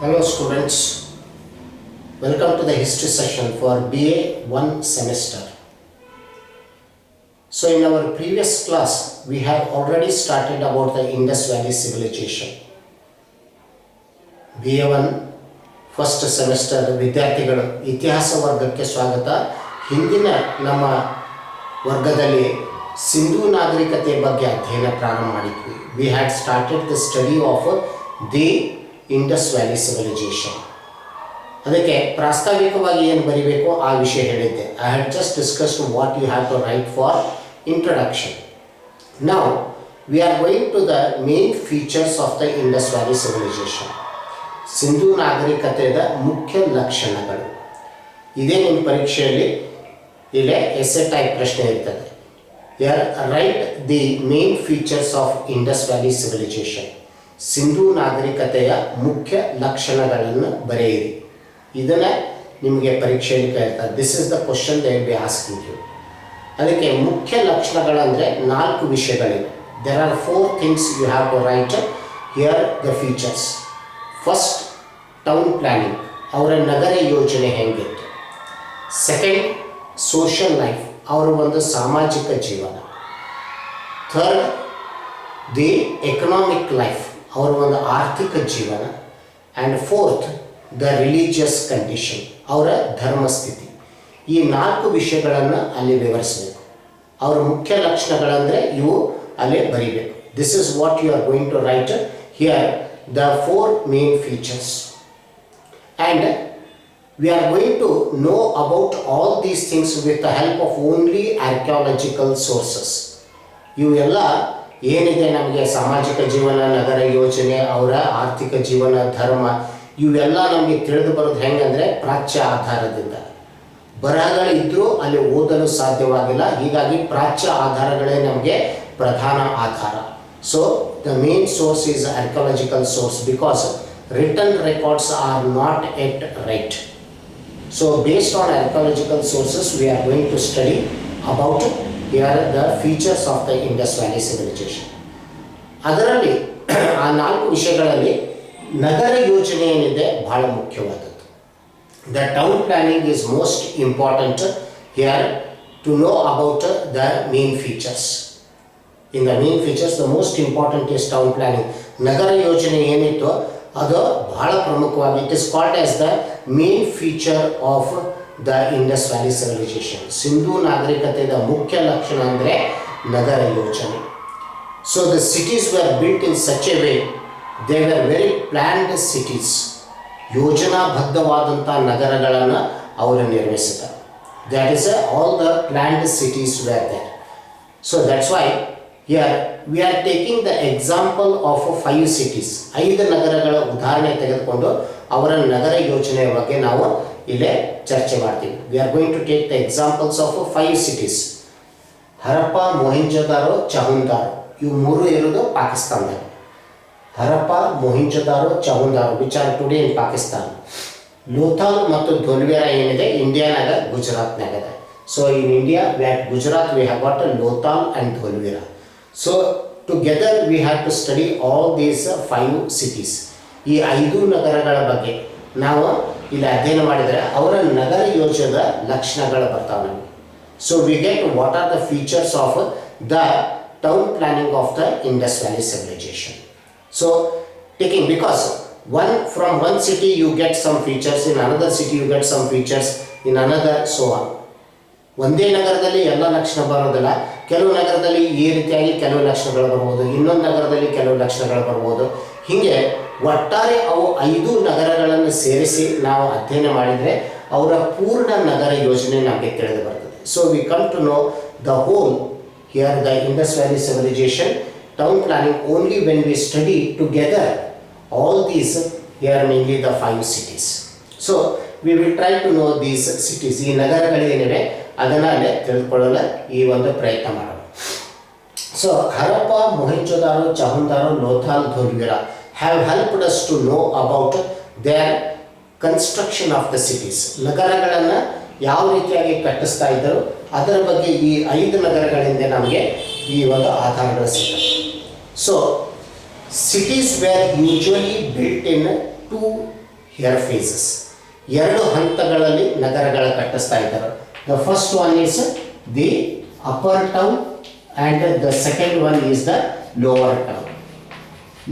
Hello students, welcome to the history session for BA 1 semester. So in our previous class, we have already started about the Indus Valley civilization. BA 1 first semester ವಿದ್ಯಾರ್ಥಿಗಳು ಇತಿಹಾಸ ವರ್ಗಕ್ಕೆ ಸ್ವಾಗತ. ಹಿಂದಿನ ನಮ್ಮ ವರ್ಗದಲ್ಲಿ ಸಿಂಧೂ ನಾಗರಿಕತೆ ಬಗ್ಗೆ ಅಧ್ಯಯನ ಪ್ರಾರಂಭ ಮಾಡಿದ್ವಿ. We had started the study of the Indus Valley civilization. ಅದಕ್ಕೆ ಪ್ರಾಸ್ತಾವಿಕವಾಗಿ ಏನು ಬರೀಬೇಕು ಆ ವಿಷಯ ಹೇಳಿದ್ದೆ. I had just discussed what you have to write for introduction. Now we are going to the main features of the Indus Valley civilization. Sindhu ನಾಗರಿಕತೆಯ ಮುಖ್ಯ ಲಕ್ಷಣಗಳು. ಇದೇ ನಿಮ್ಮ ಪರೀಕ್ಷೆಯಲ್ಲಿ ಇಲ್ಲೇ ಎಸ್ಸೆ ಟೈಪ್ ಪ್ರಶ್ನೆ ಇರ್ತದೆ. Write the main features of Indus Valley civilization. Sindhu ನಾಗರಿಕತೆಯ ಮುಖ್ಯ ಲಕ್ಷಣಗಳನ್ನು ಬರೆಯಿರಿ. ಇದನ್ನು ನಿಮಗೆ ಪರೀಕ್ಷೆಯಲ್ಲಿ ಕೇಳ್ತಾರೆ. This is the question they will be asking you. ಅದಕ್ಕೆ ಮುಖ್ಯ ಲಕ್ಷಣಗಳಂದರೆ 4 ವಿಷಯಗಳಿವೆ. There are 4 things you have to write here the features. First, town planning, ಅವರ ನಗರ ಯೋಜನೆ ಹೇಗಿತ್ತು. ಸೆಕೆಂಡ್, ಸೋಷಿಯಲ್ ಲೈಫ್, ಅವರ ಒಂದು ಸಾಮಾಜಿಕ ಜೀವನ. ಥರ್ಡ್, ದಿ ಎಕನಾಮಿಕ್ ಲೈಫ್, ಅವರ ಒಂದು ಆರ್ಥಿಕ ಜೀವನ. And fourth, the religious condition, ಅವರ ಧರ್ಮಸ್ಥಿತಿ. ಈ 4 ವಿಷಯಗಳನ್ನು ಅಲ್ಲಿ ವಿವರಿಸಬೇಕು. ಅವರ ಮುಖ್ಯ ಲಕ್ಷಣಗಳಂದರೆ ಇವು ಅಲ್ಲೇ ಬರೀಬೇಕು. This is what you are going to write here, the 4 main features. And we are going to know about all these things with the help of only archaeological sources. ಇವೆಲ್ಲ ಏನಿದೆ ನಮಗೆ ಸಾಮಾಜಿಕ ಜೀವನ, ನಗರ ಯೋಜನೆ, ಅವರ ಆರ್ಥಿಕ ಜೀವನ, ಧರ್ಮ, ಇವೆಲ್ಲ ನಮಗೆ ತಿಳಿದು ಬರೋದು ಹೆಂಗಂದರೆ ಪ್ರಾಚ್ಯ ಆಧಾರದಿಂದ. ಬರಹಗಳಿದ್ದರೂ ಅಲ್ಲಿ ಓದಲು ಸಾಧ್ಯವಾಗಿಲ್ಲ. ಹೀಗಾಗಿ ಪ್ರಾಚ್ಯ ಆಧಾರಗಳೇ ನಮಗೆ ಪ್ರಧಾನ ಆಧಾರ. So the main source is archaeological source because written records are not yet right. So based on archaeological sources we are going to study about here the features of the Indus Valley civilization. ಅದರಲ್ಲಿ ಆ 4 ವಿಷಯಗಳಲ್ಲಿ ನಗರ ಯೋಜನೆ ಏನಿದೆ ಬಹಳ ಮುಖ್ಯವಾದದ್ದು. The town planning is most important here to know about the main features. In the main features the most important is town planning. ನಗರ ಯೋಜನೆ ಏನಿತ್ತು ಅದು ಬಹಳ ಪ್ರಮುಖವಾಗಿ it is called as the main feature of the Indus valley civilisation. Sindhu ನಾಗರಿಕತೆಯ ಮುಖ್ಯ ಲಕ್ಷಣ ಅಂದರೆ ನಗರ ಯೋಜನೆ. So the cities were built in such a way, they were very planned cities. ಯೋಜನಾಬದ್ಧವಾದಂಥ ನಗರಗಳನ್ನು ಅವರು ನಿರ್ಮಿಸಿದ್ದಾರೆ. That is all the planned cities were there. So that's why here we are taking the example of 5 cities. 5 ನಗರಗಳ ಉದಾಹರಣೆ ತೆಗೆದುಕೊಂಡು ಅವರ ನಗರ ಯೋಜನೆಯ ಬಗ್ಗೆ ನಾವು ಇಲ್ಲೇ ಚರ್ಚೆ ಮಾಡ್ತೀವಿ. We are going to take the examples of 5 cities. Harappa, Mohenjodaro, ಚಹುಂದಾರೋ, ಇವು 3 ಇರೋದು ಪಾಕಿಸ್ತಾನದಲ್ಲಿ. Harappa, Mohenjodaro, Chanhudaro which are today in Pakistan. Lothal ಮತ್ತು ಧೋಲ್ವೇರಾ ಏನಿದೆ ಇಂಡಿಯಾನಾಗ, ಗುಜರಾತ್ನಾಗ ಇದೆ. So in India we at Gujarat we have got Lothal and Dholavira. So together we have to study all these 5 cities. ಈ 5 ನಗರಗಳ ಬಗ್ಗೆ ನಾವು ಇಲ್ಲಿ ಅಧ್ಯಯನ ಮಾಡಿದರೆ ಅವರ ನಗರ ಯೋಜನೆಯ ಲಕ್ಷಣಗಳು ಬರ್ತಾವೆ ನಮಗೆ. So we get what are the features of the town planning of the Indus valley civilisation. So taking because from one city you get some features, in another city you get some features, in another so on. ಒಂದೇ ನಗರದಲ್ಲಿ ಎಲ್ಲ ಲಕ್ಷಣ ಬರೋದಿಲ್ಲ. ಕೆಲವು ನಗರದಲ್ಲಿ ಈ ರೀತಿಯಾಗಿ ಕೆಲವು ಲಕ್ಷಣಗಳು ಬರ್ಬೋದು, ಇನ್ನೊಂದು ನಗರದಲ್ಲಿ ಕೆಲವು ಲಕ್ಷಣಗಳು ಬರ್ಬೋದು. ಹೀಗೆ ಒಟ್ಟಾರೆ ಅವು 5 ನಗರಗಳನ್ನು ಸೇರಿಸಿ ನಾವು ಅಧ್ಯಯನ ಮಾಡಿದರೆ ಅವರ ಪೂರ್ಣ ನಗರ ಯೋಜನೆ ನಮಗೆ ತಿಳಿದು ಬರ್ತದೆ. So we come to know the whole here the Indus valley civilisation town planning only when we study together all these here mainly the 5 cities. So we will try to know these cities. ಈ ನಗರಗಳೇನಿವೆ ಅದನ್ನು ಅಲ್ಲೇ ತಿಳ್ಕೊಳ್ಳಲು ಈ ಒಂದು ಪ್ರಯತ್ನ ಮಾಡೋಣ. So Harappa, Mohenjodaro, Chanhudaro, Lothal, Dholavira have helped us to know about their construction of the cities. ನಗರಗಳನ್ನು ಯಾವ ರೀತಿಯಾಗಿ ಕಟ್ಟಿಸ್ತಾ ಇದ್ದರು ಅದರ ಬಗ್ಗೆ ಈ 5 ನಗರಗಳಿಂದ ನಮಗೆ ಈ ಒಂದು ಆಧಾರಗಳು ಸಿಗ್ತವೆ. So cities were usually built in 2 here phases. ಎರಡು ಹಂತಗಳಲ್ಲಿ ನಗರಗಳ ಕಟ್ಟಿಸ್ತಾ ಇದ್ದಾರೆ. The first one is the upper town and the second one is the lower town.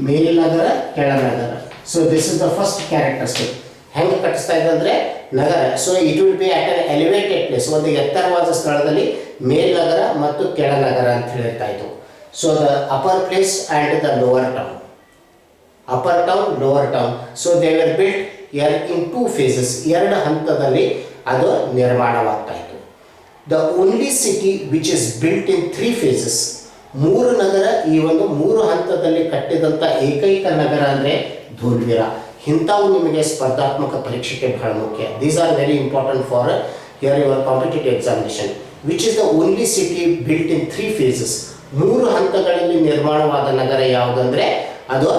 ಮೇಲ್ನಗರ ಕೆಳನಗರ. So this is the first characteristic. ಹೆಂಗೆ ಕಟ್ಟಿಸ್ತಾ ಇದೆ ಅಂದರೆ ನಗರ. So it will be at an elevated place. ಒಂದು ಎತ್ತರವಾದ ಸ್ಥಳದಲ್ಲಿ ಮೇಲ್ನಗರ ಮತ್ತು ಕೆಳನಗರ ಅಂತ ಹೇಳಿರ್ತಾ ಇತ್ತು. So the upper place and the lower town. Upper town, lower town. So they were built in 2 phases. ಎರಡು ಹಂತದಲ್ಲಿ ಅದು ನಿರ್ಮಾಣವಾಗ್ತಾ ಇತ್ತು. The only city which is built in 3 phases. 3 ನಗರ, ಈ ಒಂದು 3 ಹಂತದಲ್ಲಿ ಕಟ್ಟಿದಂಥ ಏಕೈಕ ನಗರ ಅಂದರೆ ಧೋಲ್ವೀರ. ಇಂಥವು ನಿಮಗೆ ಸ್ಪರ್ಧಾತ್ಮಕ ಪರೀಕ್ಷೆಗೆ ಬಹಳ ಮುಖ್ಯ. These are very important for your competitive examination. Which is the only city built in 3 phases. 3 ಹಂತಗಳಲ್ಲಿ ನಿರ್ಮಾಣವಾದ ನಗರ ಯಾವುದಂದರೆ ಅದು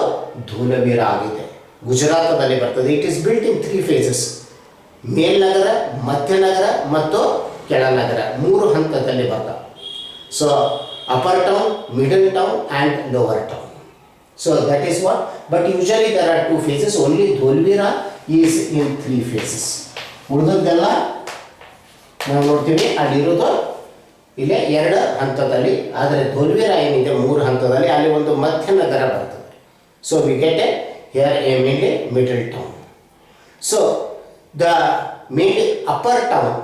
ಧೋಲವೀರ ಆಗಿದೆ. ಗುಜರಾತದಲ್ಲಿ ಬರ್ತದೆ. It is built in 3 phases. ಮೇಲ್ನಗರ, ಮಧ್ಯನಗರ ಮತ್ತು ಕೆಳನಗರ 3 ಹಂತದಲ್ಲಿ ಬರ್ತವೆ. So upper town, middle town and lower town. So that is what, but usually there are 2 phases. Only Dholvira is in 3 phases. ಉಳಿದದ್ದೆಲ್ಲ ನಾವು ನೋಡ್ತೀವಿ ಅಲ್ಲಿರೋದು ಇಲ್ಲೇ 2 ಹಂತದಲ್ಲಿ. ಆದರೆ ಧೋಲ್ವೀರ ಏನಿದೆ 3 ಹಂತದಲ್ಲಿ. ಅಲ್ಲಿ ಒಂದು ಮಧ್ಯನಗರ ಬರ್ತದೆ. So we get a here a mainly middle town. So the main upper town,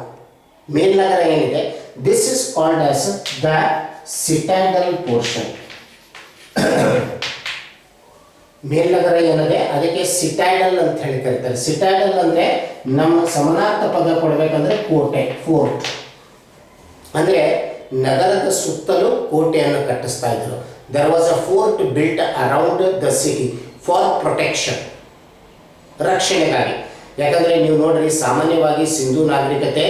ಮೇಲ್ನಗರ ಏನಿದೆ, this is called as the citadel portion. ಮೇಲ್ನಗರ ಏನಿದೆ ಅದಕ್ಕೆ ಸಿಟಾಡಲ್ ಅಂತ ಹೇಳಿ ಕರೀತಾರೆ. ಸಿಟಾಡಲ್ ಅಂದರೆ ನಮ್ಮ ಸಮಾನಾರ್ಥ ಪದ ಕೊಡಬೇಕಂದ್ರೆ ಕೋಟೆ, ಫೋರ್ಟ್. ಅಂದರೆ ನಗರದ ಸುತ್ತಲೂ ಕೋಟೆಯನ್ನು ಕಟ್ಟಿಸ್ತಾ ಇದ್ರು. There was a fort built around the city for protection, ರಕ್ಷಣೆಗಾಗಿ. ಯಾಕಂದರೆ ನೀವು ನೋಡ್ರಿ, ಸಾಮಾನ್ಯವಾಗಿ ಸಿಂಧೂ ನಾಗರಿಕತೆ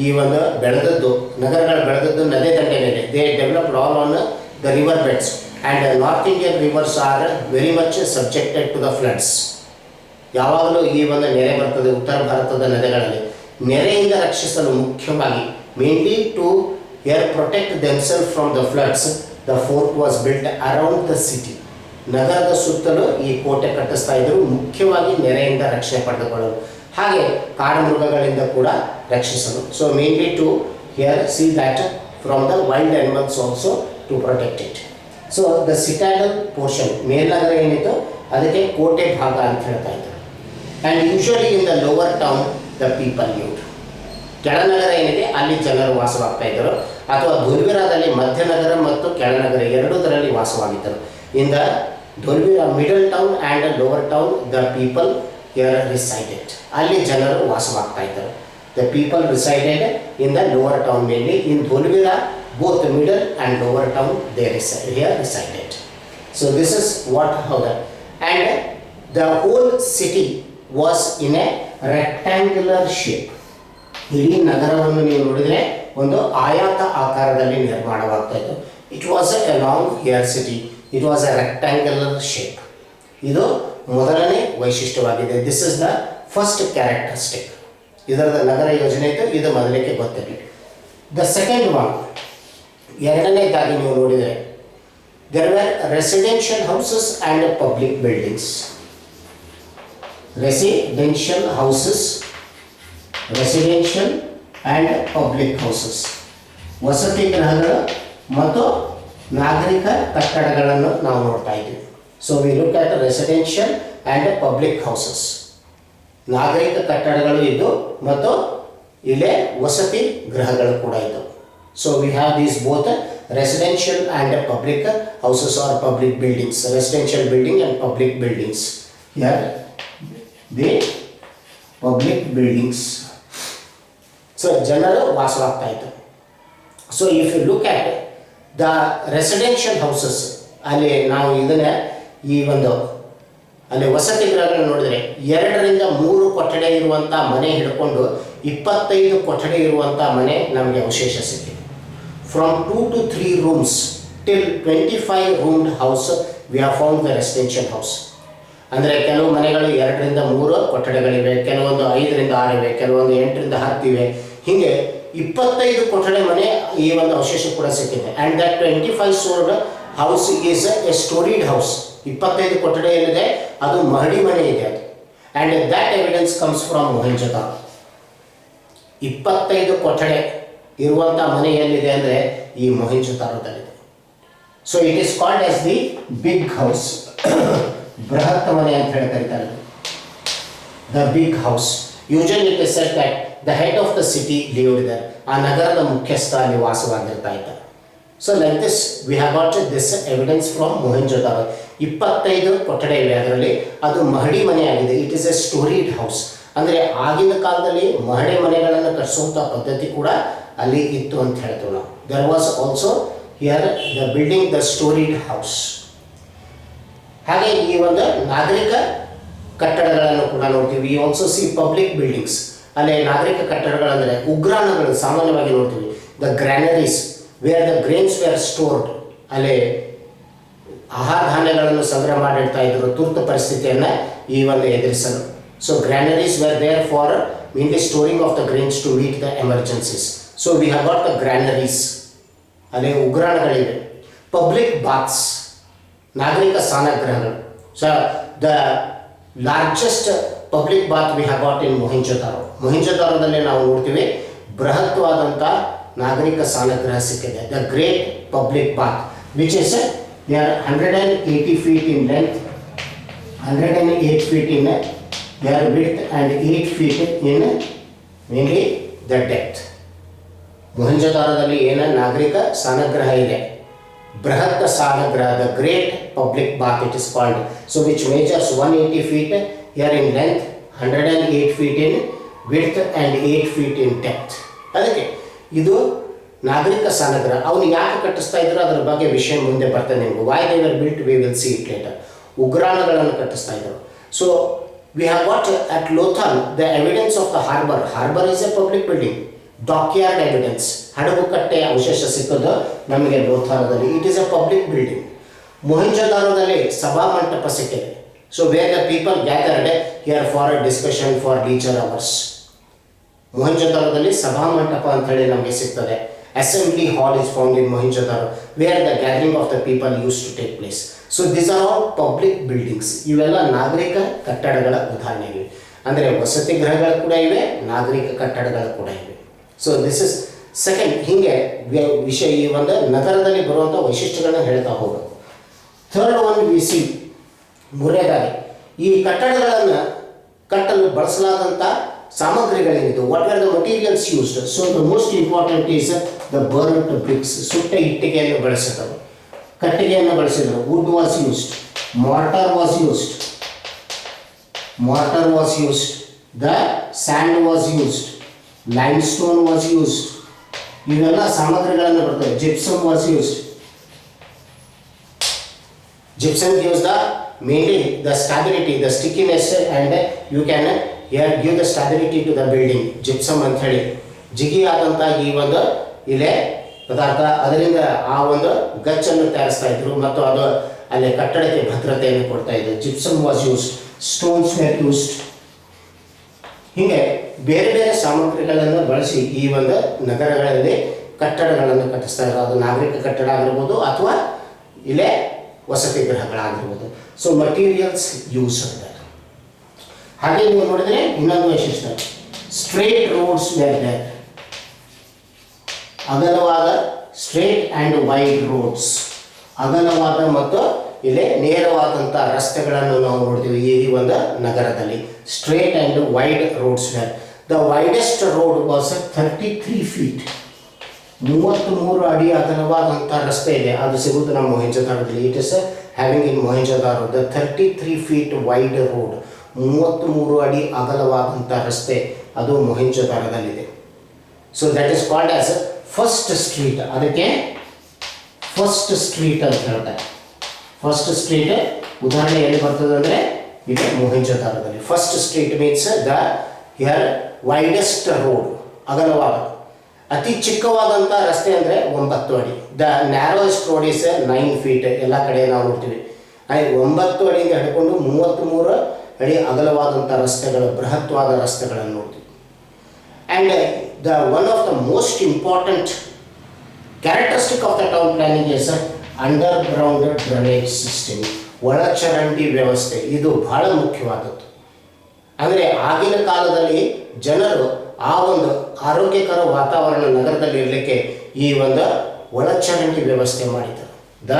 ಈ ಒಂದು ಬೆಳೆದದ್ದು, ನಗರಗಳು ಬೆಳೆದದ್ದು ನದಿ ದಂಡೆ ಮೇಲೆ. They developed all on the river beds. And north Indian rivers are very much subjected to the floods. ಯಾವಾಗಲೂ ಈ ಒಂದು ನೆರೆ ಬರ್ತದೆ ಉತ್ತರ ಭಾರತದ ನದಿಗಳಲ್ಲಿ. ನೆರೆಯಿಂದ ರಕ್ಷಿಸಲು ಮುಖ್ಯವಾಗಿ, mainly to protect themselves from the floods, the fort was built around the city. ನಗರದ ಸುತ್ತಲೂ ಈ ಕೋಟೆ ಕಟ್ಟಿಸ್ತಾ ಇದ್ದರು, ಮುಖ್ಯವಾಗಿ ನೆರೆಯಿಂದ ರಕ್ಷಣೆ ಪಡೆದುಕೊಳ್ಳಲು, ಹಾಗೆ ಕಾಡು ಮೃಗಗಳಿಂದ ಕೂಡ ರಕ್ಷಿಸಲು. So mainly to see that from the wild animals also to protect it. So the citadel portion, ಮೇಲ್ನಗರ ಏನಿತ್ತು ಅದಕ್ಕೆ ಕೋಟೆ ಭಾಗ ಅಂತ ಹೇಳ್ತಾ ಇದ್ದಾರೆ. And usually in the lower town the people lived. ಕೆಳನಗರ ಏನಿದೆ ಅಲ್ಲಿ ಜನರು ವಾಸವಾಗ್ತಾ ಇದ್ದರು, ಅಥವಾ ಧೋಲ್ವೀರದಲ್ಲಿ ಮಧ್ಯನಗರ ಮತ್ತು ಕೆಳನಗರ ಎರಡೂದರಲ್ಲಿ ವಾಸವಾಗಿದ್ದರು. In the Dholavira middle town and lower town the people resided. ಅಲ್ಲಿ ಜನರು ವಾಸವಾಗ್ತಾ ಇದ್ದರು. The people resided in the lower town mainly. In Dholavira both middle and lower town they resided. So this is what how that, and the whole city was in a rectangular shape. ಇಡೀ ನಗರವನ್ನು ನೀವು ನೋಡಿದರೆ ಒಂದು ಆಯಾತ ಆಕಾರದಲ್ಲಿ ನಿರ್ಮಾಣವಾಗ್ತಾ ಇತ್ತು. It was a long here city, it was a rectangular shape. ಇದು ಮೊದಲನೇ ವೈಶಿಷ್ಟ್ಯವಾಗಿದೆ. This is the first characteristic. ಇದರದ ನಗರ ಯೋಜನೆ ಇತ್ತು, ಇದು ಮೊದಲಕ್ಕೆ ಗೊತ್ತಿರಲಿ. ದ ಸೆಕೆಂಡ್ ಒನ್, ಎರಡನೇದಾಗಿ ನೀವು ನೋಡಿದರೆ, there were residential houses and public buildings. Residential houses, residential and public houses, ವಸತಿ ಗೃಹಗಳು ಮತ್ತು ನಾಗರಿಕ ಕಟ್ಟಡಗಳನ್ನು ನಾವು ನೋಡ್ತಾ ಇದ್ದೀವಿ. So we look at residential and public houses. ನಾಗರಿಕ ಕಟ್ಟಡಗಳು ಇದ್ದು ಮತ್ತು ಇಲ್ಲೇ ವಸತಿ ಗೃಹಗಳು ಕೂಡ ಇದ್ದವು. So we have these both residential and public houses or public buildings. Residential building and public buildings. Here the public buildings. So ಜನರು ವಾಸವಾಗ್ತಾ ಇತ್ತು. So if you look at the residential houses, ಅಲ್ಲಿ ನಾವು ಇದನ್ನ ಈ ಒಂದು ಅಲ್ಲಿ ವಸತಿ ಗೃಹಗಳನ್ನು ನೋಡಿದರೆ 2 ರಿಂದ 3 ಕೊಠಡಿ ಇರುವಂಥ ಮನೆ ಹಿಡ್ಕೊಂಡು 25 ಕೊಠಡಿ ಇರುವಂಥ ಮನೆ ನಮಗೆ ಅವಶೇಷ ಸಿಕ್ಕಿದೆ. From 2 to 3 rooms till 25 roomed house we have found the residential house. ಅಂದರೆ ಕೆಲವು ಮನೆಗಳು 2 ರಿಂದ 3 ಕೊಠಡಿಗಳಿವೆ, ಕೆಲವೊಂದು 5 ರಿಂದ 6 ಇವೆ, ಕೆಲವೊಂದು 8 ರಿಂದ 10 ಇವೆ. ಹೀಗೆ 25 ಕೊಠಡಿ ಮನೆ ಈ ಒಂದು ಅವಶೇಷ ಕೂಡ ಸಿಕ್ಕಿದೆ. And that 25 stored house is a storied house. 25 ಕೊಠಡಿ ಏನಿದೆ ಅದು ಮಹಡಿ ಮನೆ ಇದೆ ಅದು. And that evidence comes from Mohenjodaro. 25 ಕೊಠಡಿ ಇರುವಂಥ ಮನೆ ಎಲ್ಲಿದೆ ಅಂದರೆ ಈ ಮೊಹೆಂಜೊದಾರೋದಲ್ಲಿದೆ. So it is called as the big house, ಬೃಹತ್ ಮನೆ ಅಂತ ಹೇಳಿ ಕರೀತಾರೆ. The big house. Usually it is said that the head of the city lived there. ಆ ನಗರದ ಮುಖ್ಯಸ್ಥ ಅಲ್ಲಿ ವಾಸವಾಗಿರ್ತಾ ಇದ್ದಾರೆ. So like this we have got this evidence from Mohenjodaro. 25 ಕೊಠಡಿ ಇವೆ ಅದರಲ್ಲಿ. ಅದು ಮಹಡಿ ಮನೆ ಆಗಿದೆ. It is A storeyed house. ಅಂದರೆ ಆಗಿನ ಕಾಲದಲ್ಲಿ ಮಹಡಿ ಮನೆಗಳನ್ನು ಕಟ್ಟಿಸುವಂಥ ಪದ್ಧತಿ ಕೂಡ ಅಲ್ಲಿ ಇತ್ತು ಅಂತ ಹೇಳ್ತೀವಿ ನಾವು. There was also here the building the storied house. ಹಾಗೆ ಈ ಒಂದು ನಾಗರಿಕ ಕಟ್ಟಡಗಳನ್ನು ಕೂಡ ನೋಡ್ತೀವಿ. We also see public buildings. ಅಲ್ಲಿ ನಾಗರಿಕ ಕಟ್ಟಡಗಳಂದರೆ ಉಗ್ರಾಣಗಳು ಸಾಮಾನ್ಯವಾಗಿ ನೋಡ್ತೀವಿ. The granaries where the grains were stored. ಅಲ್ಲಿ ಆಹಾರ ಧಾನ್ಯಗಳನ್ನು ಸಂಗ್ರಹ ಮಾಡಿಡ್ತಾ ಇದ್ರು ತುರ್ತು ಪರಿಸ್ಥಿತಿಯನ್ನು ಈ ಒಂದು ಎದುರಿಸಲು. So granaries were there for mainly storing of the grains to meet the emergencies. So we have got the granaries. ಅಲ್ಲಿ ಉಗ್ರಾಣಗಳಿವೆ. ಪಬ್ಲಿಕ್ ಬಾತ್ಸ್, ನಾಗರಿಕ ಸ್ನಾನಗೃಹಗಳು. So the largest public bath we have got in Mohenjodaro. ಮೊಹೆಂಜೊದಾರೋದಲ್ಲಿ ನಾವು ನೋಡ್ತೀವಿ ಬೃಹತ್ವಾದಂಥ ನಾಗರಿಕ ಸ್ನಾನಗೃಹ ಸಿಕ್ಕಿದೆ. The great public bath which is they are 180 feet in length, 108 feet in their width and 8 feet in mainly the depth. ಮೊಹೆಂಜೊದಾರೋದಲ್ಲಿ ಏನು ನಾಗರಿಕ ಸ್ನಾನಗೃಹ ಇದೆ, ಬೃಹತ್ ಸ್ನಾನಗೃಹ, the great public bath it is called. So which measures 180 feet here in length, 108 feet in width and 8 feet in depth. ಅದಕ್ಕೆ ಇದು ನಾಗರಿಕ ಸ್ನಾನಗೃಹ. ಅವನು ಯಾಕೆ ಕಟ್ಟಿಸ್ತಾ ಇದ್ರು ಅದರ ಬಗ್ಗೆ ವಿಷಯ ಮುಂದೆ ಬರ್ತದೆ ನಿಮಗೆ. Why they were built we will see it later. ಉಗ್ರಾಣಗಳನ್ನು ಕಟ್ಟಿಸ್ತಾ ಇದ್ರು. So we have what at Lothal the evidence of the harbour. Harbour is a public building. Dockyard evidence, ಹಡಗುಕಟ್ಟೆ ಅವಶೇಷ ಸಿಕ್ಕೋದು ನಮಗೆ ಲೋಥಾರದಲ್ಲಿ. It is a public building. ಮೊಹೆಂಜೊದಾರೋದಲ್ಲಿ ಸಭಾಮಂಟಪ ಸಿಕ್ಕಿದೆ. So where the people gathered here for a discussion for leisure hours. ಮೊಹೆಂಜೊದಾರೋದಲ್ಲಿ ಸಭಾಮಂಟಪ ಅಂತ ಹೇಳಿ ನಮಗೆ ಸಿಗ್ತದೆ. Assembly hall is found in Mohenjodaro where the gathering of the people use to take place. So these are all public buildings. ಇವೆಲ್ಲ ನಾಗರಿಕ ಕಟ್ಟಡಗಳ ಉದಾಹರಣೆಗಳಿವೆ. ಅಂದರೆ ವಸತಿ ಗೃಹಗಳು ಕೂಡ ಇವೆ, ನಾಗರಿಕ ಕಟ್ಟಡಗಳು ಕೂಡ ಇವೆ. So this is second. ಹೀಗೆ ವಿಷಯ ಈ ಒಂದು ನಗರದಲ್ಲಿ ಬರುವಂಥ ವೈಶಿಷ್ಟ್ಯಗಳನ್ನ ಹೇಳ್ತಾ ಹೋಗೋದು. ಥರ್ಡ್ ಒನ್ ವಿ ಸಿ, ಮೂರನೇದಾಗಿ ಈ ಕಟ್ಟಡಗಳನ್ನು ಕಟ್ಟಲು ಬಳಸಲಾದಂಥ ಸಾಮಗ್ರಿಗಳೇನಿದ್ದು, what are the materials used. So the most important is the burnt bricks. ಸುಟ್ಟ ಇಟ್ಟಿಗೆಯನ್ನು ಬಳಸಿದರು, ಕಟ್ಟಿಗೆಯನ್ನು ಬಳಸಿದರು. Wood was used, mortar was used, the sand was used, limestone was used. ಇವೆಲ್ಲ ಸಾಮಗ್ರಿಗಳನ್ನು ಬರ್ತವೆ. Gypsum was used. Gypsum gives the mainly the stability, the stickiness, and you can here give the stability to the building. Gypsum ಅಂತ ಹೇಳಿ ಜಿಗಿಯಾದಂಥ ಈ ಒಂದು ಇಲೆ ಪದಾರ್ಥ, ಅದರಿಂದ ಆ ಒಂದು ಗಚ್ಚನ್ನು ತಯಾರಿಸ್ತಾ ಇದ್ರು ಮತ್ತು ಅದು ಅಲ್ಲಿ ಕಟ್ಟಡಕ್ಕೆ ಭದ್ರತೆಯನ್ನು ಕೊಡ್ತಾ ಇದ್ರು. Gypsum was used, stones were used. ಹೀಗೆ ಬೇರೆ ಬೇರೆ ಸಾಮಗ್ರಿಗಳನ್ನು ಬಳಸಿ ಈ ಒಂದು ನಗರಗಳಲ್ಲಿ ಕಟ್ಟಡಗಳನ್ನು ಕಟ್ಟಿಸ್ತಾ ಇದ್ರು. ಅದು ನಾಗರಿಕ ಕಟ್ಟಡ ಆಗಿರ್ಬೋದು ಅಥವಾ ಇಲ್ಲೇ ವಸತಿ ಗೃಹಗಳಾಗಿರ್ಬೋದು. ಸೊ ಮಟೀರಿಯಲ್ಸ್ ಯೂಸ್ ಅಂತ. ಹಾಗೆ ನೀವು ನೋಡಿದರೆ ಇನ್ನೊಂದು ವೈಶಿಷ್ಟ್ಯ, ಸ್ಟ್ರೇಟ್ ರೋಡ್ಸ್ ವೇರ್ ದೇರ್. ಅಗಲವಾದ ಸ್ಟ್ರೇಟ್ ಆ್ಯಂಡ್ ವೈಡ್ ರೋಡ್ಸ್, ಅಗಲವಾದ ಮತ್ತು ಇಲ್ಲಿ ನೇರವಾದಂಥ ರಸ್ತೆಗಳನ್ನು ನಾವು ನೋಡ್ತೀವಿ ಈ ಒಂದು ನಗರದಲ್ಲಿ. Straight and wide roads were. The widest road was 33 feet. 33 ಅಡಿ ಅಗಲವಾದಂಥ ರಸ್ತೆ ಇದೆ. ಅದು ಸಿಗುವುದು ನಮ್ಮ ಮೊಹೆಂಜೊದಾರೋದಲ್ಲಿ. It is having in Mohenjodaro the 33 feet wide road. 33 ಅಡಿ ಅಗಲವಾದಂಥ ರಸ್ತೆ ಅದು ಮೊಹೆಂಜೊದಾರೋದಲ್ಲಿದೆ. So that is called as first street. ಅದಕ್ಕೆ ಫಸ್ಟ್ ಸ್ಟ್ರೀಟ್ ಅಂತ ಹೇಳ್ತಾರೆ. ಫಸ್ಟ್ ಸ್ಟ್ರೀಟ್ ಉದಾಹರಣೆ ಎಲ್ಲಿ ಬರ್ತದೆ ಅಂದರೆ ಇದು ಮೊಹೆಂಜೊದಾರೋದಲ್ಲಿ. First street means the here widest road, ಅಗಲವಾದ. ಅತಿ ಚಿಕ್ಕವಾದಂಥ ರಸ್ತೆ ಅಂದರೆ 9 ಅಡಿ. The narrowest road is 9 feet. ಎಲ್ಲ ಕಡೆ ನಾವು ನೋಡ್ತೀವಿ 9 ಅಡಿಯಿಂದ ಹಿಡ್ಕೊಂಡು 33 ಅಡಿ ಅಗಲವಾದಂಥ ರಸ್ತೆಗಳು, ಬೃಹತ್ವಾದ ರಸ್ತೆಗಳನ್ನು ನೋಡ್ತೀವಿ. And the one of the most important characteristic of the town planning is underground drainage system. ಒಳಚರಂಡಿ ವ್ಯವಸ್ಥೆ ಇದು ಬಹಳ ಮುಖ್ಯವಾದದ್ದು. ಅಂದರೆ ಆಗಿನ ಕಾಲದಲ್ಲಿ ಜನರು ಆ ಒಂದು ಆರೋಗ್ಯಕರ ವಾತಾವರಣ ನಗರದಲ್ಲಿ ಇರಲಿಕ್ಕೆ ಈ ಒಂದು ಒಳಚರಂಡಿ ವ್ಯವಸ್ಥೆ ಮಾಡಿದರು. The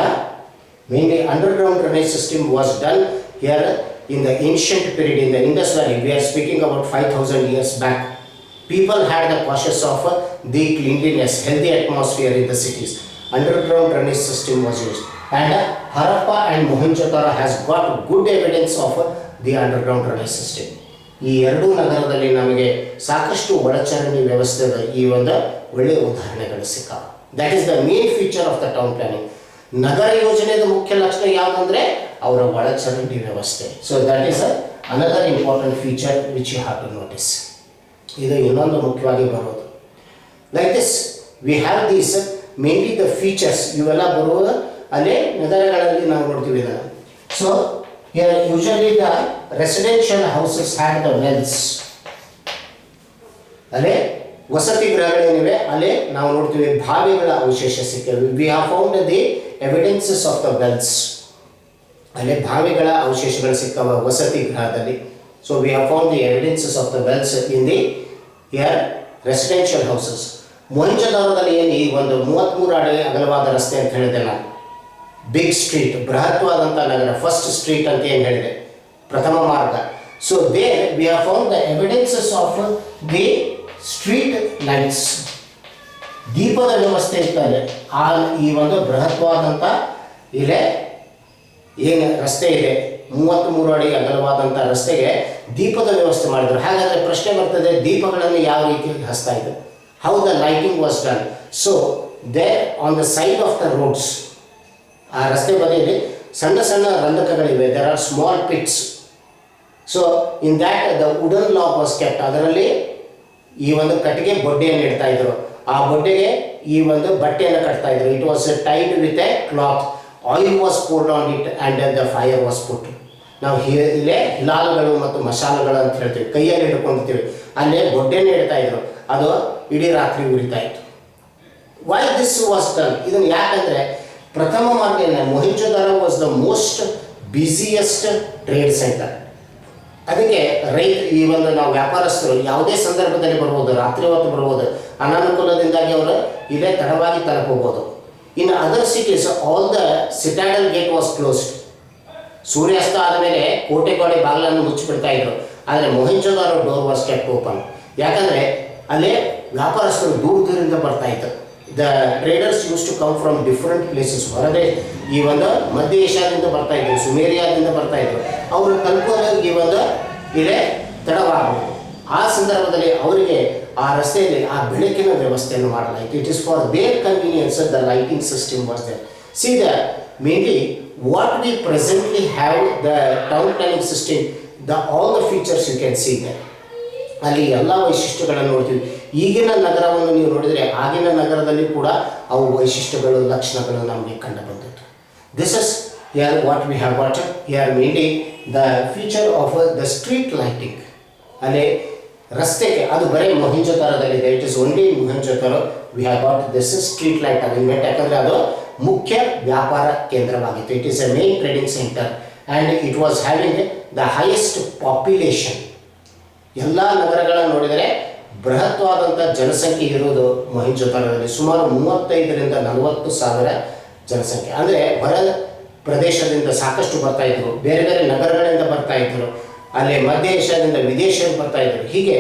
mainly underground drainage system was done here in the ancient period in the Indus Valley. We are speaking about 5,000 years back. People had the cautious of the cleanliness, healthy atmosphere in the cities. Underground drainage system was used. And Harappa and Mohenjo-daro has got good evidence of the underground drainage system. ಈ ಎರಡೂ ನಗರದಲ್ಲಿ ನಮಗೆ ಸಾಕಷ್ಟು ಒಳಚರಂಡಿ ವ್ಯವಸ್ಥೆದ ಈ ಒಂದು ಒಳ್ಳೆಯ ಉದಾಹರಣೆಗಳು ಸಿಕ್ಕಾವೆ. That is the main feature of the town planning. ನಗರ ಯೋಜನೆಯ ಮುಖ್ಯ ಲಕ್ಷಣ ಯಾವುದಂದ್ರೆ ಅವರ ಒಳಚರಂಡಿ ವ್ಯವಸ್ಥೆ. So that is another important feature which you have to notice. ಇದು ಇನ್ನೊಂದು ಮುಖ್ಯವಾಗಿ ಬರೋದು. Like this we have these mainly the features ಇವೆಲ್ಲ ಬರುವುದು ಅಲ್ಲೇ ನಗರಗಳಲ್ಲಿ ನಾವು ನೋಡ್ತೀವಿ ಇದನ್ನು. So here usually the residential houses had the wells. ಅಲ್ಲೇ ವಸತಿ ಗೃಹಗಳೇನಿವೆ ಅಲ್ಲೇ ನಾವು ನೋಡ್ತೀವಿ ಬಾವಿಗಳ ಅವಶೇಷ ಸಿಕ್ಕಿವೆ. We have found the evidences of the wells. ಅಲ್ಲೇ ಬಾವಿಗಳ ಅವಶೇಷಗಳು ಸಿಕ್ಕವ ವಸತಿ ಗೃಹದಲ್ಲಿ. So we have found the evidences of the wells in the here residential houses. ಮೊಹೆಂಜೊದಾರೊದಲ್ಲಿ ಏನು ಈ ಒಂದು 33 ಅಡಿ ಅಗಲವಾದ ರಸ್ತೆ ಅಂತ ಹೇಳಿದೆ ನಾನು, ಬಿಗ್ ಸ್ಟ್ರೀಟ್, ಬೃಹತ್ವಾದಂಥ ನಗರ, ಫಸ್ಟ್ ಸ್ಟ್ರೀಟ್ ಅಂತ ಏನು ಹೇಳಿದೆ, ಪ್ರಥಮ ಮಾರ್ಗ. So there we have found the evidences of the street lights. ದೀಪದ ವ್ಯವಸ್ಥೆ ಇರ್ತದೆ ಆ ಈ ಒಂದು ಬೃಹತ್ವಾದಂಥ ಇಲ್ಲೇ ಏನು ರಸ್ತೆ ಇದೆ 33 ಅಡಿ ಅಗಲವಾದಂಥ ರಸ್ತೆಗೆ ದೀಪದ ವ್ಯವಸ್ಥೆ ಮಾಡಿದರು. ಹಾಗಾದರೆ ಪ್ರಶ್ನೆ ಬರ್ತದೆ, ದೀಪಗಳನ್ನು ಯಾವ ರೀತಿಯಲ್ಲಿ ಹಚ್ತಾ ಇದ್ರು, how the lighting was done. So there on the side of the roads, ಆ ರಸ್ತೆ ಬದಿಯಲ್ಲಿ ಸಣ್ಣ ಸಣ್ಣ ರಂಧ್ರಗಳಿವೆ, there are small pits. So in that the wooden log was kept. ಅದರಲ್ಲಿ ಈ ಒಂದು ಕಟ್ಟಿಗೆ ಬೊಡ್ಡೆಯನ್ನು ಇಡ್ತಾ ಇದ್ರು, ಆ ಬೊಡ್ಡೆಗೆ ಈ ಒಂದು ಬಟ್ಟೆಯನ್ನು ಕಟ್ತಾ ಇದ್ರು. It was tied with a cloth. Oil was poured on it and the fire was put. ನಾವು ಇಲ್ಲೇ ಹಿಲಾಲ್ಗಳು ಮತ್ತು ಮಸಾಲೆಗಳು ಅಂತ ಹೇಳ್ತೀವಿ, ಕೈಯಲ್ಲಿ ಹಿಡ್ಕೊಂಡಿರ್ತೀವಿ, ಅಲ್ಲೇ ಬೊಡ್ಡೆಯನ್ನು ಇಡ್ತಾ ಇದ್ರು, ಅದು ಇಡೀ ರಾತ್ರಿ ಉರಿತಾ ಇತ್ತು. Why this was done? ಇದನ್ನು ಯಾಕಂದರೆ ಪ್ರಥಮ ಮಾರ್ಗ Mohenjodaro was the most busiest trade centre. ಅದಕ್ಕೆ ಈ ಒಂದು ನಾವು ವ್ಯಾಪಾರಸ್ಥರು ಯಾವುದೇ ಸಂದರ್ಭದಲ್ಲಿ ಬರ್ಬೋದು, ರಾತ್ರಿ ಹೊತ್ತು ಬರ್ಬೋದು, ಅನಾನುಕೂಲದಿಂದಾಗಿ ಅವರು ಇಲ್ಲೇ ತಡವಾಗಿ ತಲುಪಬಹುದು. In other cities all the citadel gate was closed. ಸೂರ್ಯಾಸ್ತ ಆದಮೇಲೆ ಕೋಟೆಗೋಡೆ ಬಾಗಿಲನ್ನು ಮುಚ್ಚಿಬಿಡ್ತಾ ಇದ್ರು. ಆದರೆ Mohenjodaro door was kept open. ಯಾಕಂದರೆ ಅಲ್ಲೇ ವ್ಯಾಪಾರಸ್ಥರು ದೂರದಿಂದ ಬರ್ತಾ ಇದ್ರು. The traders use to come from different places. ಹೊರದೇ ಈ ಒಂದು ಮಧ್ಯ ಏಷ್ಯಾದಿಂದ ಬರ್ತಾ ಇದ್ರು, ಸುಮೇರಿಯಾದಿಂದ ಬರ್ತಾ ಇದ್ರು. ಅವರು ತಲುಪೋದು ಈ ಒಂದು ಇಲ್ಲೇ ತಡವಾಗಬಹುದು. ಆ ಸಂದರ್ಭದಲ್ಲಿ ಅವರಿಗೆ ಆ ರಸ್ತೆಯಲ್ಲಿ ಆ ಬೆಳಕಿನ ವ್ಯವಸ್ಥೆಯನ್ನು ಮಾಡಲಾಯಿತು. It is for their convenience the lighting system was there. See the mainly what we presently have the town planning system, all the features you can see there. ಅಲ್ಲಿ ಎಲ್ಲ ವೈಶಿಷ್ಟ್ಯಗಳನ್ನು ನೋಡ್ತೀವಿ. ಈಗಿನ ನಗರವನ್ನು ನೀವು ನೋಡಿದರೆ ಆಗಿನ ನಗರದಲ್ಲಿ ಕೂಡ ಅವು ವೈಶಿಷ್ಟ್ಯಗಳು ಲಕ್ಷಣಗಳು ನಮಗೆ ಕಂಡು ಬಂದಿತ್ತು. This is here what we have what here mainly the feature of the street lighting. ಅಲ್ಲಿ ರಸ್ತೆಗೆ ಅದು ಬರೀ ಮೊಹೆಂಜೊದಾರದಲ್ಲಿದೆ. It is only Mohenjodaro we have got this street light arrangement. ಯಾಕಂದರೆ ಅದು ಮುಖ್ಯ ವ್ಯಾಪಾರ ಕೇಂದ್ರವಾಗಿತ್ತು. It is a main trading centre and it was having the highest population. ಎಲ್ಲ ನಗರಗಳನ್ನು ನೋಡಿದರೆ ಬೃಹತ್ವಾದಂಥ ಜನಸಂಖ್ಯೆ ಇರುವುದು ಮೊಹೆಂಜೊದಾರೊದಲ್ಲಿ. ಸುಮಾರು 35,000 to 40,000 ಜನಸಂಖ್ಯೆ. ಅಂದರೆ ಹೊರ ಪ್ರದೇಶದಿಂದ ಸಾಕಷ್ಟು ಬರ್ತಾಯಿದ್ರು, ಬೇರೆ ಬೇರೆ ನಗರಗಳಿಂದ ಬರ್ತಾಯಿದ್ರು, ಅಲ್ಲಿ ಮಧ್ಯ ಏಷ್ಯಾದಿಂದ ವಿದೇಶಿಯರು ಬರ್ತಾಯಿದ್ರು, ಹೀಗೆ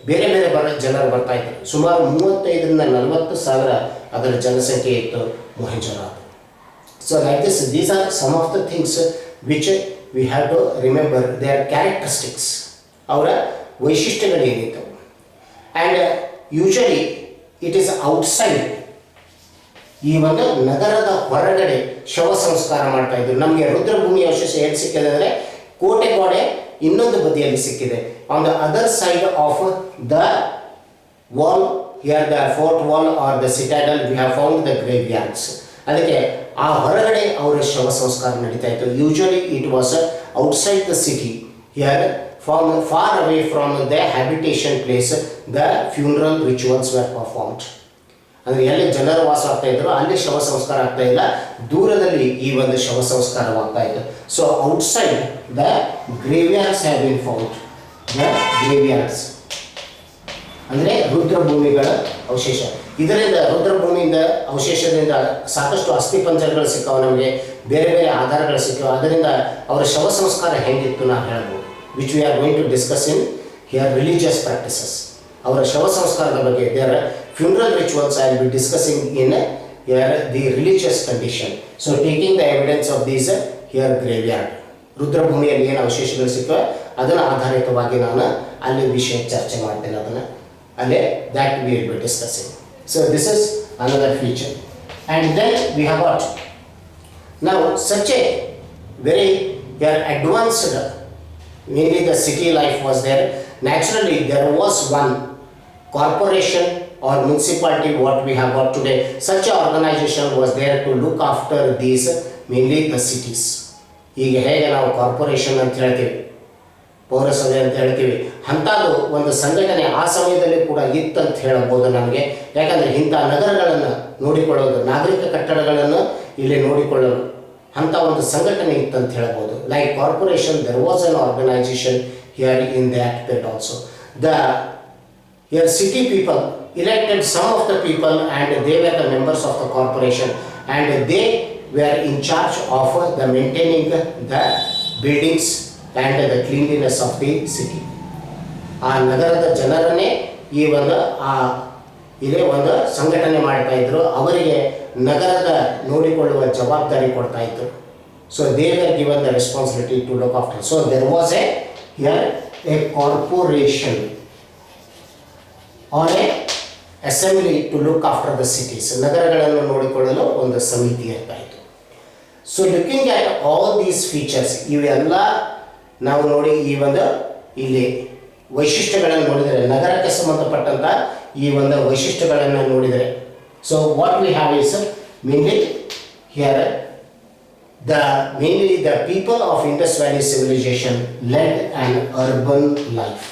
ಬೇರೆ ಬೇರೆ ಜನರು ಬರ್ತಾಯಿದ್ರು. ಸುಮಾರು 35,000 to 40,000 ಅದರ ಜನಸಂಖ್ಯೆ ಇತ್ತು ಮೊಹೆಂಜೊದಾರೋ. So like this these are some of the things which we have to remember their characteristics, ಅವರ ವೈಶಿಷ್ಟ್ಯಗಳೇನಿತ್ತು. And usually it is outside, ಈ ಒಂದು ನಗರದ ಹೊರಗಡೆ ಶವ ಸಂಸ್ಕಾರ ಮಾಡ್ತಾ ಇದ್ರು. ನಮಗೆ ರುದ್ರಭೂಮಿ ಅವಶೇಷ ಎಲ್ಲಿ ಸಿಕ್ಕಿದೆ ಅಂದರೆ ಕೋಟೆಗೋಡೆ ಇನ್ನೊಂದು ಬದಿಯಲ್ಲಿ ಸಿಕ್ಕಿದೆ. On the other side of the wall here the fort wall or the citadel we have found the graveyards. ಅದಕ್ಕೆ ಆ ಹೊರಗಡೆ ಅವರ ಶವ ಸಂಸ್ಕಾರ ನಡೀತಾ ಇತ್ತು. Usually it was outside the city here far away from the habitation place the funeral rituals were performed. ಅಂದರೆ ಎಲ್ಲಿ ಜನರು ವಾಸ ಆಗ್ತಾ ಇದ್ರು ಅಲ್ಲಿ ಶವ ಸಂಸ್ಕಾರ ಆಗ್ತಾ ಇಲ್ಲ, ದೂರದಲ್ಲಿ ಈ ಒಂದು ಶವ ಸಂಸ್ಕಾರವಾಗ್ತಾ ಇತ್ತು. So outside the graveyards have been found. The graveyards ಅಂದರೆ ರುದ್ರಭೂಮಿಗಳ ಅವಶೇಷ. ಇದರಿಂದ ರುದ್ರಭೂಮಿಯಿಂದ ಅವಶೇಷದಿಂದ ಸಾಕಷ್ಟು ಅಸ್ಥಿಪಂಜರಗಳು ಸಿಕ್ಕಾವು, ನಮಗೆ ಬೇರೆ ಬೇರೆ ಆಧಾರಗಳು ಸಿಕ್ಕಾವು. ಅದರಿಂದ ಅವರ ಶವ ಸಂಸ್ಕಾರ ಹೆಂಗಿತ್ತು ನಾವು ಹೇಳ್ಬೋದು, which we are going to discuss in here religious practices. ಅವರ ಶವ ಸಂಸ್ಕಾರದ ಬಗ್ಗೆ their funeral rituals I will be discussing in here the religious condition. So taking the evidence of these here graveyard, ರುದ್ರಭೂಮಿಯಲ್ಲಿ ಏನು ಅವಶೇಷಗಳು ಸಿಕ್ಕೋ ಅದನ್ನು ಆಧಾರಿತವಾಗಿ ನಾನು ಅಲ್ಲಿ ವಿಷಯ ಚರ್ಚೆ ಮಾಡ್ತೇನೆ, ಅದನ್ನು ಅಲ್ಲೇ that we will be discussing. So this is another feature. And then we have what ನಾವು such a very advanced, mainly the city life was there. Naturally there was one corporation or municipality what we have got today. Such a organization was there to look after these mainly the cities. ಈಗ ಹೇಗೆ ನಾವು corporation ಅಂತ ಹೇಳ್ತೀವಿ, ಪೌರಸಭೆ ಅಂತ ಹೇಳ್ತೀವಿ, ಅಂಥದ್ದು ಒಂದು ಸಂಘಟನೆ ಆ ಸಮಯದಲ್ಲಿ ಕೂಡ ಇತ್ತಂತ ಹೇಳ್ಬೋದು ನಮಗೆ. ಯಾಕಂದರೆ ಇಂಥ ನಗರಗಳನ್ನು ನೋಡಿಕೊಳ್ಳೋದು, ನಾಗರಿಕ ಕಟ್ಟಡಗಳನ್ನು ಇಲ್ಲಿ ನೋಡಿಕೊಳ್ಳಲು ಅಂಥ ಒಂದು ಸಂಘಟನೆ ಇತ್ತಂತ ಹೇಳ್ಬೋದು. Like corporation, there was an organisation here in that period also. The here city people elected some of the people and they were the members of the corporation and they were in charge of the maintaining the buildings and the cleanliness of the city. ಆ ನಗರದ ಜನರನ್ನೇ ಈ ಒಂದು ಇದೇ ಒಂದು ಸಂಘಟನೆ ಮಾಡ್ತಾ ಇದ್ರು, ಅವರಿಗೆ ನಗರದ ನೋಡಿಕೊಳ್ಳುವ ಜವಾಬ್ದಾರಿ ಕೊಡ್ತಾ ಇದ್ರು. So they were given the responsibility to look after. So there was a corporation or a assembly to look after the cities, ನಗರಗಳನ್ನು ನೋಡಿಕೊಳ್ಳಲು ಒಂದು ಸಮಿತಿ ಇರ್ತಾ ಇತ್ತು. So looking at all these features, ಇವೆಲ್ಲ ನಾವು ನೋಡಿ ಈ ಒಂದು ಇಲ್ಲಿ ವೈಶಿಷ್ಟ್ಯಗಳನ್ನು ನೋಡಿದರೆ, ನಗರಕ್ಕೆ ಸಂಬಂಧಪಟ್ಟಂಥ ಈ ಒಂದು ವೈಶಿಷ್ಟ್ಯಗಳನ್ನು ನೋಡಿದರೆ, so what we have is mainly here mainly the people of Indus Valley civilization led an urban life.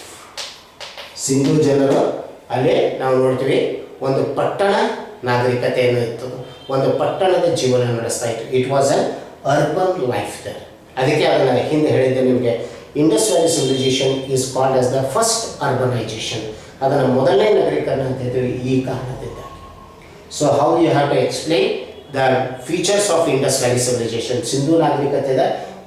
Sindhu ಜನರು ಅಲ್ಲೇ ನಾವು ನೋಡ್ತೀವಿ ಒಂದು ಪಟ್ಟಣ ನಾಗರಿಕತೆಯನ್ನು ಇತ್ತು, ಒಂದು ಪಟ್ಟಣದ ಜೀವನ ನಡೆಸ್ತಾ ಇತ್ತು. It was an urban life there. ಅದಕ್ಕೆ ಅದನ್ನು ಹಿಂದೆ ಹೇಳಿದ್ದೆ ನಿಮಗೆ, Indus valley civilisation is called as the first urbanisation. ಅದನ್ನು ಮೊದಲನೇ ನಗರೀಕರಣ ಅಂತ ಹೇಳ್ತೀವಿ ಈ ಕಾರಣದಿಂದ. So how you have to explain the features of Indus valley civilisation, Sindhu ನಾಗರಿಕತೆಯ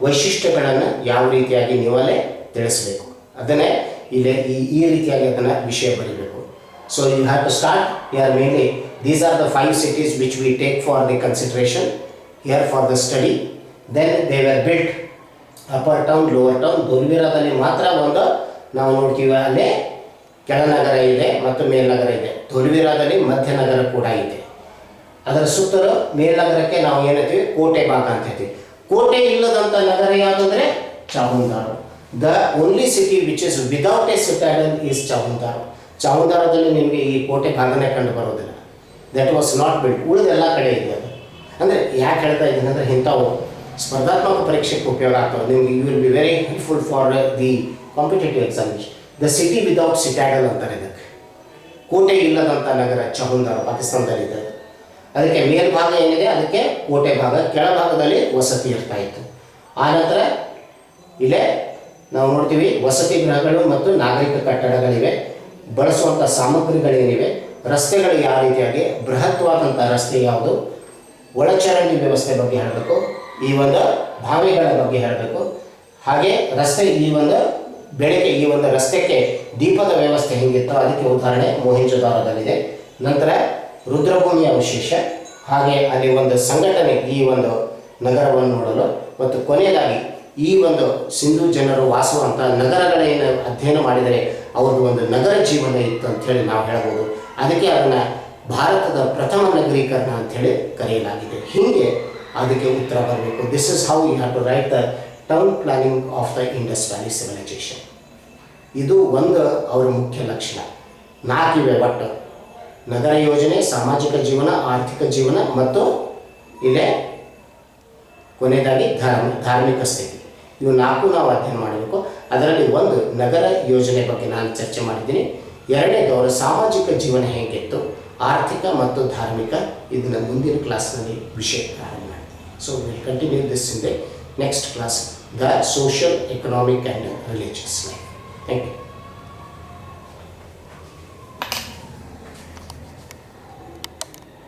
ವೈಶಿಷ್ಟ್ಯಗಳನ್ನು ಯಾವ ರೀತಿಯಾಗಿ ನೀವಲ್ಲೇ ತಿಳಿಸಬೇಕು, ಅದನ್ನೇ ಇಲ್ಲಿ ಈ ರೀತಿಯಾಗಿ ಅದನ್ನು ವಿಷಯ ಬರೀಬೇಕು. So you have to start here. Mainly these are the 5 cities which we take for the consideration here for the study. Then they were built upper town, lower town. ಧೋಲ್ವೀರಾದಲ್ಲಿ ಮಾತ್ರ ಒಂದು ನಾವು ನೋಡ್ತೀವಿ, ಅಲ್ಲೇ ಕೆಳನಗರ ಇದೆ ಮತ್ತು ಮೇಲ್ನಗರ ಇದೆ. ಧೋಲ್ವೀರಾದಲ್ಲಿ ಮಧ್ಯನಗರ ಕೂಡ ಇದೆ. ಅದರ ಸುತ್ತಲೂ ಮೇಲ್ನಗರಕ್ಕೆ ನಾವು ಏನಂತೀವಿ, ಕೋಟೆ ಭಾಗ ಅಂತ ಹೇಳ್ತೀವಿ. ಕೋಟೆ ಇಲ್ಲದಂಥ ನಗರ ಯಾವುದಂದರೆ Chanhudaro. The only city which is without a citadel is Chanhudaro. ಚಾವುಂದಾರದಲ್ಲಿ ನಿಮಗೆ ಈ ಕೋಟೆ ಭಾಗನೇ ಕಂಡು ಬರೋದಿಲ್ಲ. That was not built. ಉಳಿದೆಲ್ಲ ಕಡೆ ಇದೆ ಅದು. ಅಂದರೆ ಯಾಕೆ ಹೇಳ್ತಾ ಇದ್ದೀನಿ ಅಂದರೆ, ಇಂಥವು ಸ್ಪರ್ಧಾತ್ಮಕ ಪರೀಕ್ಷೆಗೆ ಉಪಯೋಗ ಆಗ್ತವೆ ನಿಮಗೆ. You will be very helpful for the competitive examination. The city without citadel ಅಂತಾರೆ ಇದಕ್ಕೆ. ಕೋಟೆ ಇಲ್ಲದಂಥ ನಗರ ಚಾವುಂದಾರು ಪಾಕಿಸ್ತಾನದಲ್ಲಿದೆ. ಅದಕ್ಕೆ ಮೇಲ್ಭಾಗ ಏನಿದೆ ಅದಕ್ಕೆ ಕೋಟೆ ಭಾಗ, ಕೆಳಭಾಗದಲ್ಲಿ ವಸತಿ ಇರ್ತಾ ಇತ್ತು. ಆನಂತರ ಇಲ್ಲೇ ನಾವು ನೋಡ್ತೀವಿ ವಸತಿ ಗೃಹಗಳು ಮತ್ತು ನಾಗರಿಕ ಕಟ್ಟಡಗಳಿವೆ. ಬಳಸುವಂಥ ಸಾಮಗ್ರಿಗಳೇನಿವೆ, ರಸ್ತೆಗಳು ಯಾವ ರೀತಿಯಾಗಿ, ಬೃಹತ್ವಾದಂಥ ರಸ್ತೆ ಯಾವುದು, ಒಳಚರಂಡಿ ವ್ಯವಸ್ಥೆ ಬಗ್ಗೆ ಹೇಳಬೇಕು, ಈ ಒಂದು ಬಾವಿಗಳ ಬಗ್ಗೆ ಹೇಳಬೇಕು. ಹಾಗೆ ರಸ್ತೆ, ಈ ಒಂದು ಬೆಳಗ್ಗೆ ಈ ಒಂದು ರಸ್ತೆಗೆ ದೀಪದ ವ್ಯವಸ್ಥೆ ಹೇಗಿತ್ತು ಅದಕ್ಕೆ ಉದಾಹರಣೆ ಮೊಹೆಂಜೊದಾರೊದಲ್ಲಿದೆ. ನಂತರ ರುದ್ರಭೂಮಿಯ ಅವಶೇಷ, ಹಾಗೆ ಅಲ್ಲಿ ಒಂದು ಸಂಘಟನೆ ಈ ಒಂದು ನಗರವನ್ನು ನೋಡಲು, ಮತ್ತು ಕೊನೆಯದಾಗಿ ಈ ಒಂದು ಸಿಂಧೂ ಜನರು ವಾಸುವಂಥ ನಗರಗಳೇನು ಅಧ್ಯಯನ ಮಾಡಿದರೆ ಅವ್ರದ್ದು ಒಂದು ನಗರ ಜೀವನ ಇತ್ತು ಅಂಥೇಳಿ ನಾವು ಹೇಳ್ಬೋದು. ಅದಕ್ಕೆ ಅದನ್ನು ಭಾರತದ ಪ್ರಥಮ ನಗರೀಕರಣ ಅಂಥೇಳಿ ಕರೆಯಲಾಗಿದೆ. ಹೀಗೆ ಅದಕ್ಕೆ ಉತ್ತರ ಬರಬೇಕು. This is how you have to write the town planning of the Indus valley civilisation. ಇದು ಒಂದು ಅವರ ಮುಖ್ಯ ಲಕ್ಷಣ. 4 ಇವೆ ಒಟ್ಟು: ನಗರ ಯೋಜನೆ, ಸಾಮಾಜಿಕ ಜೀವನ, ಆರ್ಥಿಕ ಜೀವನ ಮತ್ತು ಇಲ್ಲೇ ಕೊನೆಯದಾಗಿ ಧಾರ್ಮಿಕ ಸ್ಥಿತಿ. ಇವು 4 ನಾವು ಅಧ್ಯಯನ ಮಾಡಬೇಕು. ಅದರಲ್ಲಿ ಒಂದು ನಗರ ಯೋಜನೆ ಬಗ್ಗೆ ನಾನು ಚರ್ಚೆ ಮಾಡಿದ್ದೀನಿ. ಎರಡನೇದು ಅವರ ಸಾಮಾಜಿಕ ಜೀವನ ಹೇಗಿತ್ತು, ಆರ್ಥಿಕ ಮತ್ತು ಧಾರ್ಮಿಕ. ಇದನ್ನು ಮುಂದಿನ ಕ್ಲಾಸ್ನಲ್ಲಿ ವಿಷಯ ಪ್ರಾರಂಭ ಮಾಡ್ತೀನಿ. So will continue this in the next class, the social, economic and religious life. Thank you.